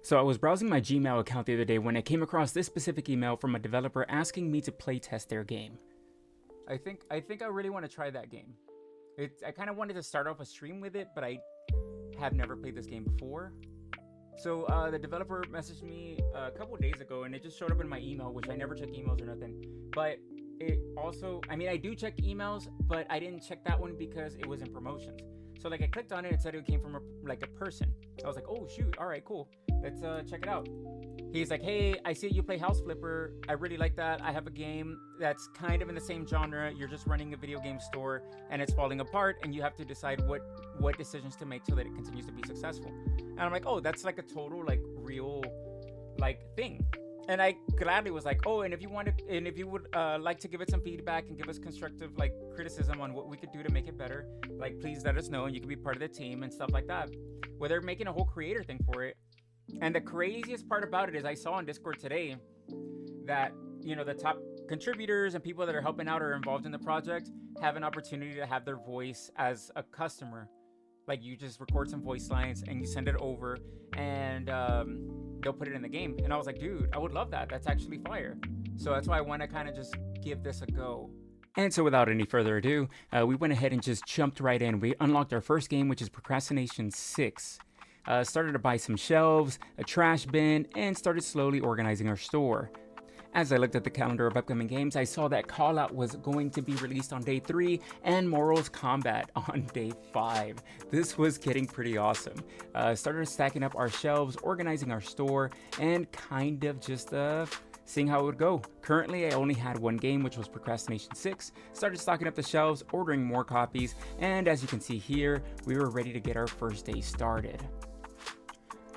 So I was browsing my Gmail account the other day when I came across this specific email from a developer asking me to playtest their game. I think I really want to try that game. I kind of wanted to start off a stream with it, but I have never played this game before. So the developer messaged me a couple of days ago, and it just showed up in my email, which I never check emails or nothing. But it also, I mean, I do check emails, but I didn't check that one because it was in promotions. So like I clicked on it, it said it came from a person. I was like, oh shoot, all right, cool. Let's check it out. He's like, hey, I see you play House Flipper. I really like that. I have a game that's kind of in the same genre. You're just running a video game store and it's falling apart, and you have to decide what decisions to make so that it continues to be successful. And I'm like, oh, that's like a total like real like thing. And I gladly was like, oh, and if you would like to give it some feedback and give us constructive like criticism on what we could do to make it better, like please let us know, and you can be part of the team and stuff like that. Well, they're making a whole creator thing for it. And the craziest part about it is I saw on Discord today that, you know, the top contributors and people that are helping out or involved in the project have an opportunity to have their voice as a customer. Like you just record some voice lines and you send it over, and they'll put it in the game. And I was like, dude, I would love that. That's actually fire. So that's why I want to kind of just give this a go. And so without any further ado, we went ahead and just jumped right in. We unlocked our first game, which is Procrastination 6. Started to buy some shelves, a trash bin, and started slowly organizing our store. As I looked at the calendar of upcoming games, I saw that Callout was going to be released on day 3 and Morals Kombat on day 5. This was getting pretty awesome. Started stacking up our shelves, organizing our store, and kind of just seeing how it would go. Currently, I only had one game, which was Procrastination 6. Started stocking up the shelves, ordering more copies, and as you can see here, we were ready to get our first day started.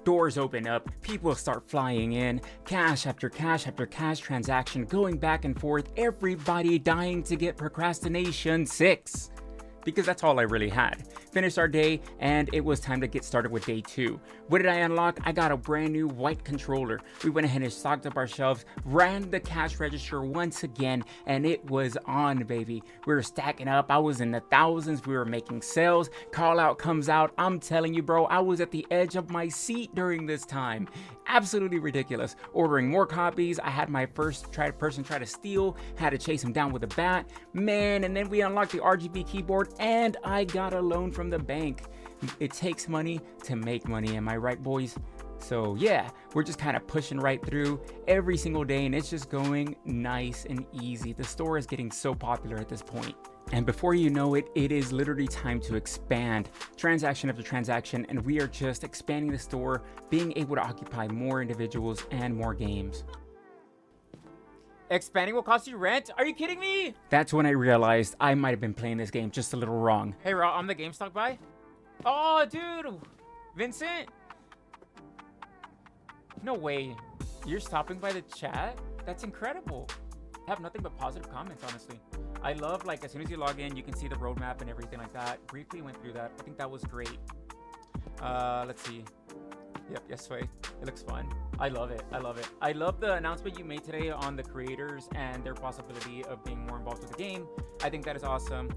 Doors open up, people start flying in, cash after cash after cash transaction going back and forth, everybody dying to get Procrastination 6. Because that's all I really had. Finished our day, and it was time to get started with day 2. What did I unlock? I got a brand new white controller. We went ahead and stocked up our shelves, ran the cash register once again, and it was on, baby. We were stacking up. I was in the thousands. We were making sales. Call out comes out. I'm telling you, bro, I was at the edge of my seat during this time. Absolutely ridiculous. Ordering more copies. I had my first person try to steal. Had to chase him down with a bat. Man, and then we unlocked the RGB keyboard, and I got a loan from the bank. It takes money to make money, am I right, boys? So yeah, we're just kind of pushing right through every single day, and it's just going nice and easy. The store is getting so popular at this point. And before you know it, it is literally time to expand, transaction after transaction, and we are just expanding the store, being able to occupy more individuals and more games. Expanding will cost you rent? Are you kidding me? That's when I realized I might have been playing this game just a little wrong. Hey, Raw, I'm the GameStonk guy. Oh, dude. Vincent? No way. You're stopping by the chat? That's incredible. I have nothing but positive comments, honestly. I love, like, as soon as you log in, you can see the roadmap and everything like that. Briefly went through that. I think that was great. Let's see. Yep, yes way. It looks fun. I love it. I love it. I love the announcement you made today on the creators and their possibility of being more involved with the game. I think that is awesome.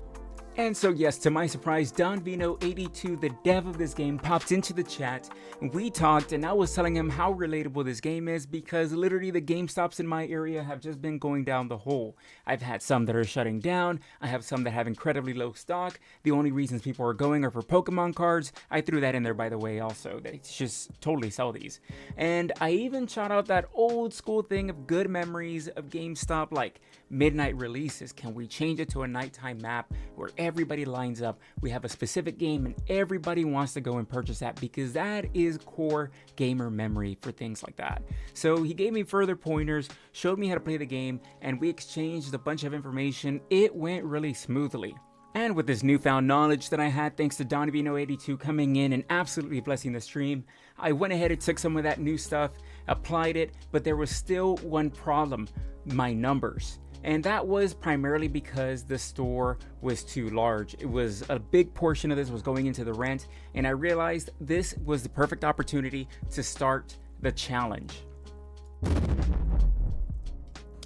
And so yes, to my surprise, DonVino82, the dev of this game, popped into the chat. We talked, and I was telling him how relatable this game is because literally the GameStops in my area have just been going down the hole. I've had some that are shutting down. I have some that have incredibly low stock. The only reasons people are going are for Pokemon cards. I threw that in there, by the way, also. They just totally sell these. And I even shot out that old school thing of good memories of GameStop, like midnight releases. Can we change it to a nighttime map where everybody lines up? We have a specific game and everybody wants to go and purchase that because that is core gamer memory for things like that. So he gave me further pointers, showed me how to play the game, and we exchanged a bunch of information. It went really smoothly. And with this newfound knowledge that I had thanks to DonVino82 coming in and absolutely blessing the stream, I went ahead and took some of that new stuff, applied it, but there was still one problem: my numbers. And that was primarily because the store was too large. It was a big portion of this was going into the rent, and I realized this was the perfect opportunity to start the challenge.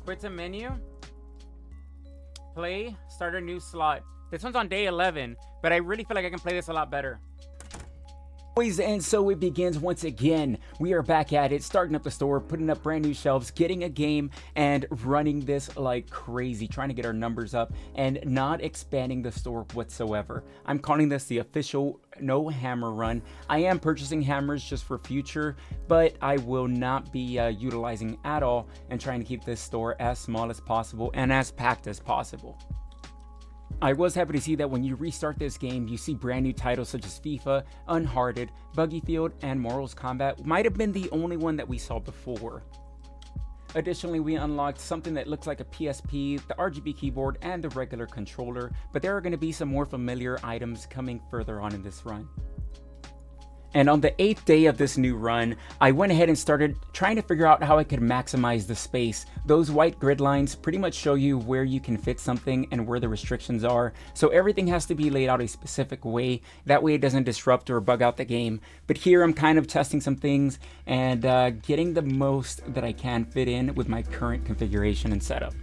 Quit to menu, play, start a new slot. This one's on day 11, but I really feel like I can play this a lot better. And so it begins once again. We are back at it, starting up the store, putting up brand new shelves, getting a game, and running this like crazy, trying to get our numbers up and not expanding the store whatsoever. I'm calling this the official no hammer run. I am purchasing hammers just for future, but I will not be utilizing at all and trying to keep this store as small as possible and as packed as possible. I was happy to see that when you restart this game, you see brand new titles such as FIFA, Unhearted, Buggy Field, and Mortals Kombat might have been the only one that we saw before. Additionally, we unlocked something that looks like a PSP, the RGB keyboard, and the regular controller, but there are going to be some more familiar items coming further on in this run. And on the 8th day of this new run, I went ahead and started trying to figure out how I could maximize the space. Those white grid lines pretty much show you where you can fit something and where the restrictions are. So everything has to be laid out a specific way. That way it doesn't disrupt or bug out the game. But here I'm kind of testing some things and getting the most that I can fit in with my current configuration and setup.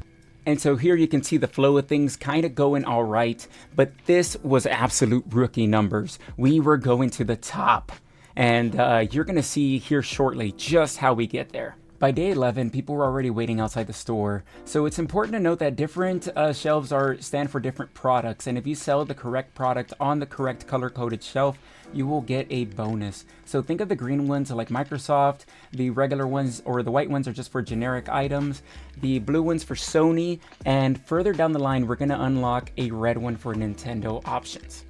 And so here you can see the flow of things kind of going all right, but this was absolute rookie numbers. We were going to the top, and you're going to see here shortly just how we get there. By day 11, people were already waiting outside the store, so it's important to note that different shelves stand for different products, and if you sell the correct product on the correct color-coded shelf, you will get a bonus. So think of the green ones like Microsoft, the regular ones or the white ones are just for generic items, the blue ones for Sony, and further down the line, we're going to unlock a red one for Nintendo options.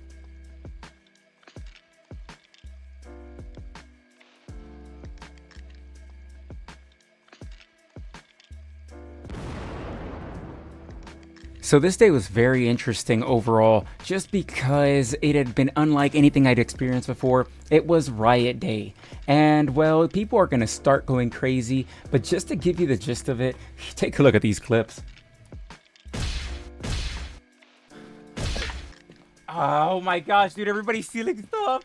So this day was very interesting overall, just because it had been unlike anything I'd experienced before. It was Riot Day, and well, people are gonna start going crazy, but just to give you the gist of it, take a look at these clips. Oh my gosh, dude, everybody's stealing stuff.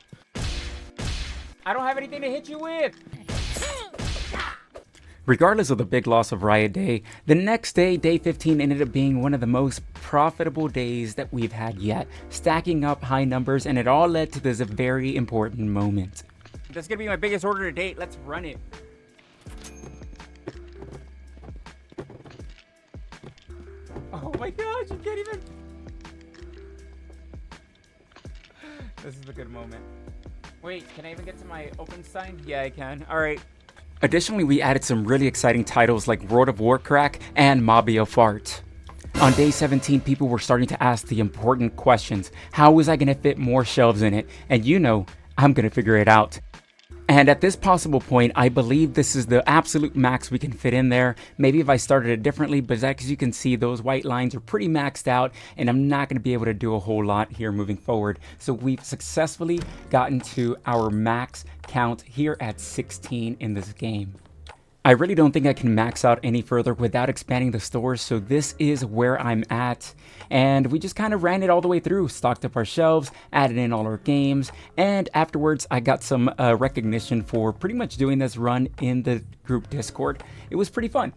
I don't have anything to hit you with. Regardless of the big loss of Riot Day, the next day, day 15, ended up being one of the most profitable days that we've had yet, stacking up high numbers, and it all led to this very important moment. That's gonna be my biggest order to date. Let's run it. Oh my gosh, you can't even... This is a good moment. Wait, can I even get to my open sign? Yeah, I can. All right. Additionally, we added some really exciting titles like World of Warcraft and Mobile Fart. On day 17, people were starting to ask the important questions. How was I going to fit more shelves in it? And you know, I'm going to figure it out. And at this possible point, I believe this is the absolute max we can fit in there. Maybe if I started it differently, but as you can see, those white lines are pretty maxed out, and I'm not going to be able to do a whole lot here moving forward. So we've successfully gotten to our max count here at 16 in this game. I really don't think I can max out any further without expanding the store, so this is where I'm at. And we just kind of ran it all the way through, stocked up our shelves, added in all our games, and afterwards I got some recognition for pretty much doing this run in the group Discord. It was pretty fun.